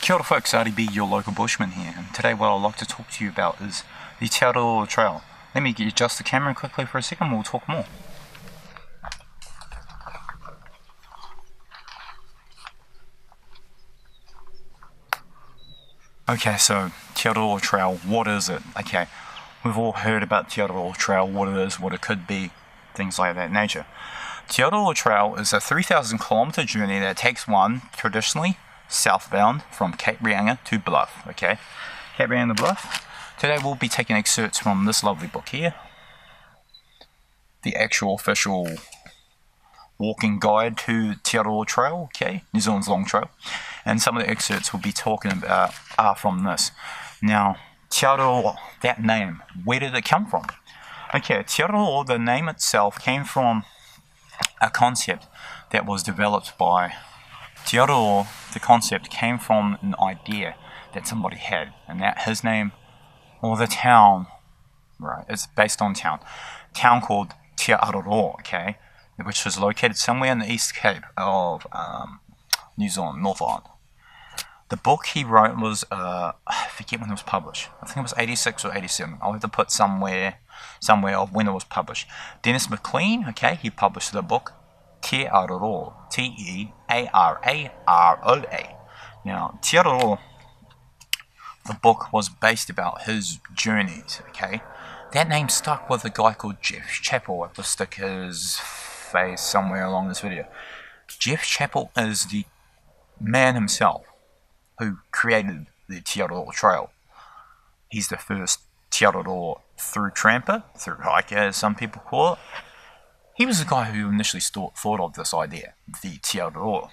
Kia ora folks, RDB, your local bushman here, and today what I'd like to talk to you about is the Te Araroa Trail. Let me adjust the camera quickly for a second, we'll talk more. Okay, so Te Araroa Trail, what is it? Okay, we've all heard about Te Araroa Trail, what it is, what it could be, things like that nature. Te Araroa Trail is a 3,000 kilometre journey that takes one, traditionally, southbound from Cape Reinga to Bluff, okay? Cape Reinga to Bluff. Today we'll be taking excerpts from this lovely book here. The actual official walking guide to Te Araroa Trail, okay? New Zealand's long trail. And some of the excerpts we'll be talking about are from this. Now, Te Araroa, that name, where did it come from? Okay, Te Araroa, the name itself came from a concept that was developed by Te Araroa. The concept came from an idea that somebody had, and that his name, or the town, right, it's based on town called Te Araroa, okay, which is located somewhere in the East Cape of New Zealand, North Island. The book he wrote was, I forget when it was published, I think it was 86 or 87, I'll have to put somewhere of when it was published. Dennis McLean, okay, he published the book Te Araroa, T-E-A-R-A-R-O-A. Now, Te Araroa, the book was based about his journeys, okay? That name stuck with a guy called Jeff Chappell. I will stick his face somewhere along this video. Jeff Chappell is the man himself who created the Te Araroa Trail. He's the first Te Araroa Through Tramper, Thru Hike as some people call it. He was the guy who initially thought of this idea, the Te Araroa.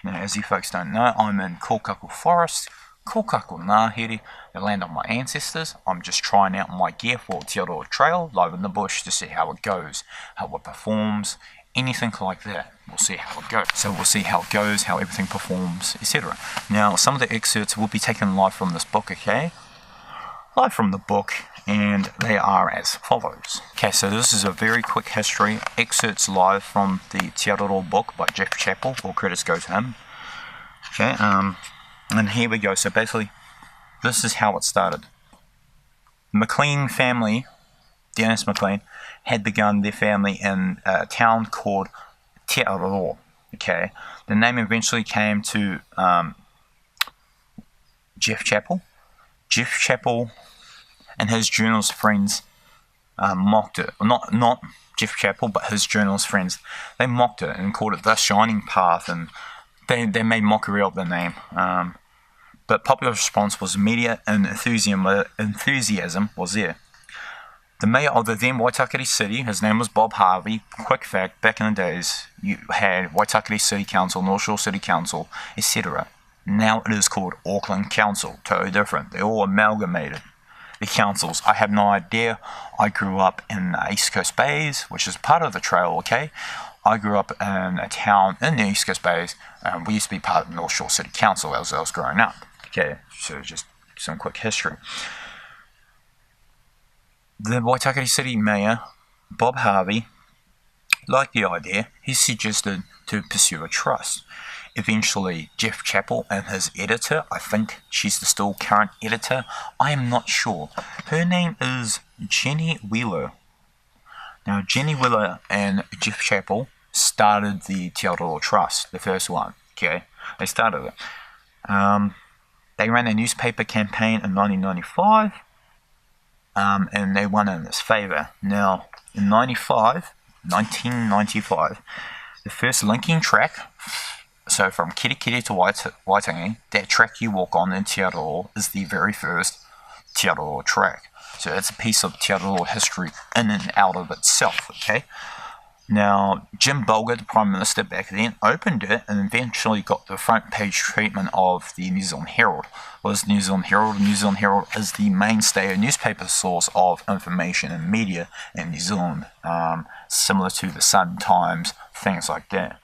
Now, as you folks don't know, I'm in Kōkaku Forest, Kōkaku Ngāhere, the land of my ancestors. I'm just trying out my gear for Te Araroa Trail, live in the bush, to see how it goes, how it performs, anything like that. We'll see how it goes. So we'll see how it goes, how everything performs, etc. Now, some of the excerpts will be taken live from this book, okay? Live from the book, and they are as follows. Okay, so this is a very quick history, excerpts live from the Te Araroa book by Jeff Chappell, all credits go to him. Okay, and here we go. So basically, this is how it started. McLean family, Dennis McLean, had begun their family in a town called Te Araroa. Okay, the name eventually came to Jeff Chappell. Jeff Chappell and his journalist friends mocked it. Not Jeff Chappell, but his journalist friends. They mocked it and called it the Shining Path, and they made mockery of the name. But popular response was immediate, and enthusiasm was there. The mayor of the then Waitakere City, his name was Bob Harvey. Quick fact, back in the days, you had Waitakere City Council, North Shore City Council, etc. Now it is called Auckland Council, totally different. They're all amalgamated. The councils, I have no idea. I grew up in East Coast Bays, which is part of the trail, okay? I grew up in a town in the East Coast Bays. We used to be part of North Shore City Council as I was growing up. Okay, so just some quick history. The Waitakere City Mayor, Bob Harvey, liked the idea. He suggested to pursue a trust. Eventually, Jeff Chappell and his editor, I think she's the still current editor, I am not sure. Her name is Jenny Wheeler. Now, Jenny Wheeler and Jeff Chappell started the Te Araroa Trust, the first one, okay? They started it. They ran a newspaper campaign in 1995, and they won in its favour. Now, in 1995, the first linking track, so from Kirikiri to Waitangi, that track you walk on in Te Araroa is the very first Te Araroa track. So it's a piece of Te Araroa history in and out of itself, okay? Now, Jim Bulger, the Prime Minister back then, opened it and eventually got the front page treatment of the New Zealand Herald. What is the New Zealand Herald? The New Zealand Herald is the mainstay newspaper source of information and media in New Zealand, similar to the Sun Times, things like that.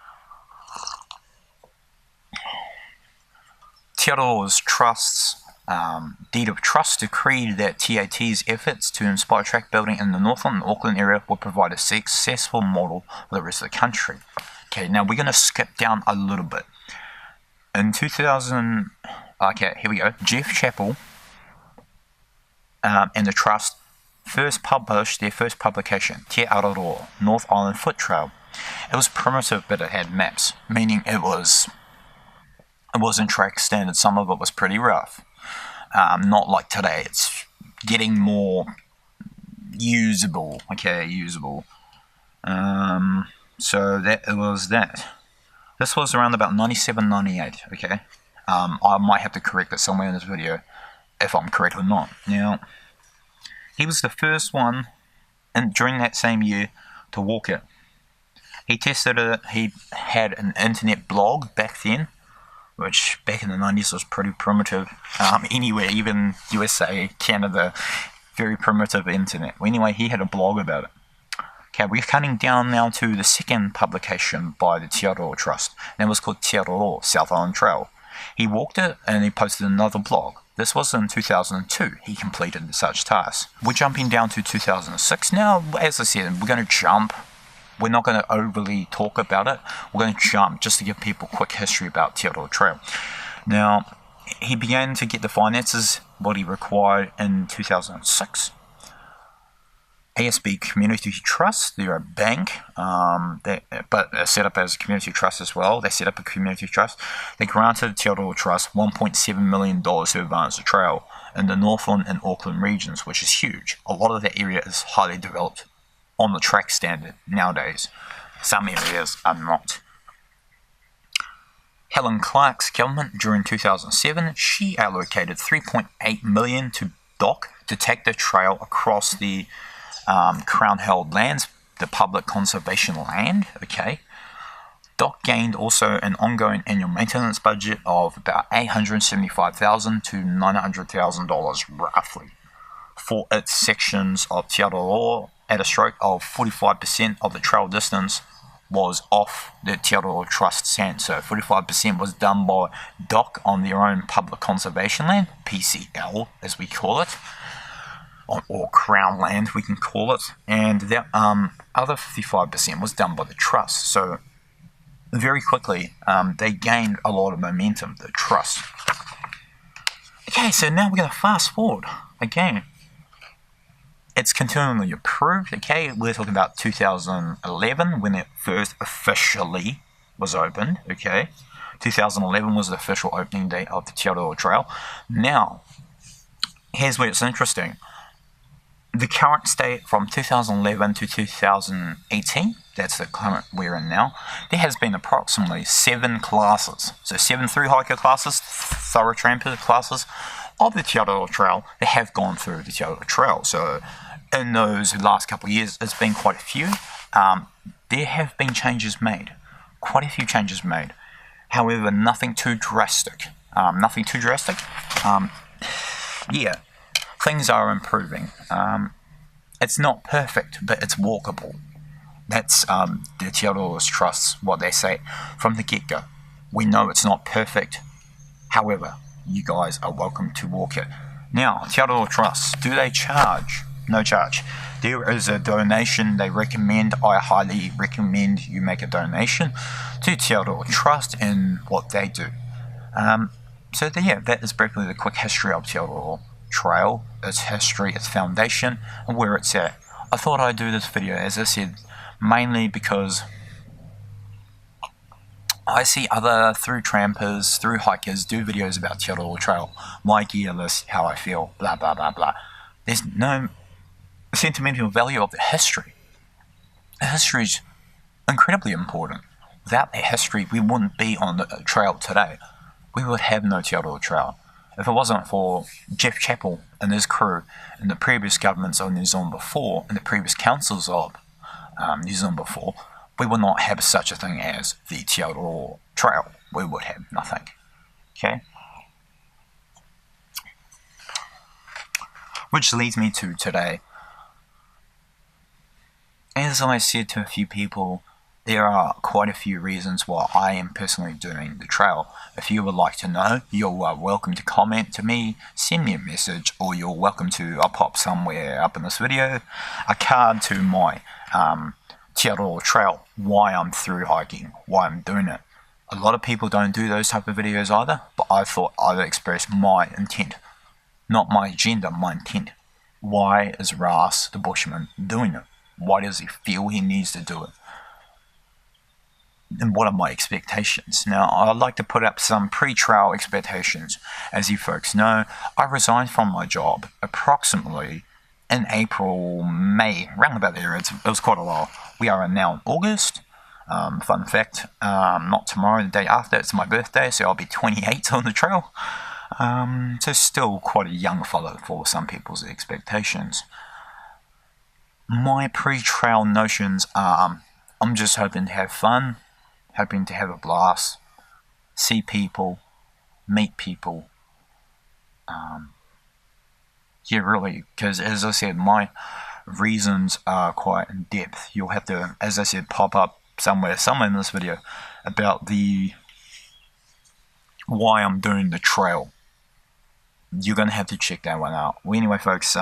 Te Araroa's trusts, deed of trust decreed that TAT's efforts to inspire track building in the Northland and Auckland area would provide a successful model for the rest of the country. Okay, now we're going to skip down a little bit. In 2000, Okay, here we go. Jeff Chappell and the Trust first published their first publication, Te Araroa, North Island Foot Trail. It was primitive, but it had maps, meaning it wasn't track standard. Some of it was pretty rough. Not like today. It's getting more usable. Okay, usable. So that was that. This was around about 97, 98. Okay. I might have to correct it somewhere in this video if I'm correct or not. Now, he was the first one during that same year to walk it. He tested it. He had an internet blog back then, which back in the 90s was pretty primitive. Anywhere, even USA, Canada, very primitive internet. Well, anyway, he had a blog about it. Okay, we're cutting down now to the second publication by the Te Araroa Trust, and it was called Te Araroa South Island Trail. He walked it and he posted another blog. This was in 2002. He completed such tasks. We're jumping down to 2006 now. As I said, we're going to jump. We're not going to overly talk about it. We're going to jump just to give people a quick history about Te Araroa Trail. Now, he began to get the finances, what he required in 2006. ASB Community Trust, they're a bank, but set up as a community trust as well. They set up a community trust. They granted Te Araroa Trust $1.7 million to advance the trail in the Northland and Auckland regions, which is huge. A lot of that area is highly developed on the track standard nowadays. Some areas are not. Helen Clark's government during 2007, she allocated $3.8 million to DOC to take the trail across the Crown-held lands, the public conservation land. Okay, DOC gained also an ongoing annual maintenance budget of about $875,000 to $900,000 roughly for its sections of Te Araroa. At a stroke of 45% of the trail distance was off the Te Araroa Trust's hand. So 45% was done by DOC on their own public conservation land, PCL as we call it, or Crown land we can call it, and the other 55% was done by the Trust. So very quickly they gained a lot of momentum, the Trust. Okay, so now we're going to fast forward again. It's continually approved. Okay, we're talking about 2011 when it first officially was opened. Okay, 2011 was the official opening date of the Te Araroa Trail. Now, here's where it's interesting. The current state from 2011 to 2018, that's the current we're in now, there has been approximately 7 classes. So 7 Thru Hike classes, thorough Tramper classes of the Te Araroa Trail that have gone through the Te Araroa Trail. So in those last couple of years, it's been quite a few. There have been changes made, quite a few changes made. However, nothing too drastic. Yeah, things are improving. It's not perfect, but it's walkable. That's the Te Araroa Trust, what they say from the get-go. We know it's not perfect. However, you guys are welcome to walk it. Now, Te Araroa Trust, do they charge? No charge. There is a donation they recommend. I highly recommend you make a donation to Te Araroa Trust and what they do. Yeah, that is briefly the quick history of Te Araroa Trail, its history, its foundation, and where it's at. I thought I'd do this video, as I said, mainly because I see other through trampers, through hikers do videos about Te Araroa Trail, my gear list, how I feel, blah blah blah blah. There's no sentimental value of the history. The history is incredibly important. Without that history, we wouldn't be on the trail today. We would have no Te Araroa Trail. If it wasn't for Jeff Chappell and his crew and the previous governments of New Zealand before and the previous councils of New Zealand before, we would not have such a thing as the Te Araroa Trail. We would have nothing. Okay? Which leads me to today. As I said to a few people, there are quite a few reasons why I am personally doing the trail. If you would like to know, you're welcome to comment to me, send me a message, or you're welcome to, I'll pop somewhere up in this video, a card to my Te Araroa Trail, why I'm through hiking, why I'm doing it. A lot of people don't do those type of videos either, but I thought I'd express my intent. Not my agenda, my intent. Why is Ras, the Bushman, doing it? Why does he feel he needs to do it? And what are my expectations? Now, I'd like to put up some pre-trail expectations. As you folks know, I resigned from my job approximately in April, May, around about there. It was quite a while. We are now in August. Fun fact, not tomorrow, the day after, it's my birthday, so I'll be 28 on the trail. So still quite a young fellow for some people's expectations. My pre-trail notions are, I'm just hoping to have fun, hoping to have a blast, see people, meet people. Yeah, really, because as I said, my reasons are quite in depth. You'll have to, as I said, pop up somewhere in this video about the why I'm doing the trail. You're going to have to check that one out. Well, anyway, folks,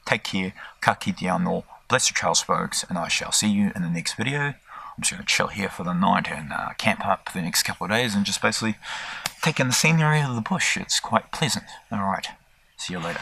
take care, ka kite anō, bless the trails, folks, and I shall see you in the next video. I'm just going to chill here for the night and camp up for the next couple of days and just basically take in the scenery of the bush. It's quite pleasant. Alright, see you later.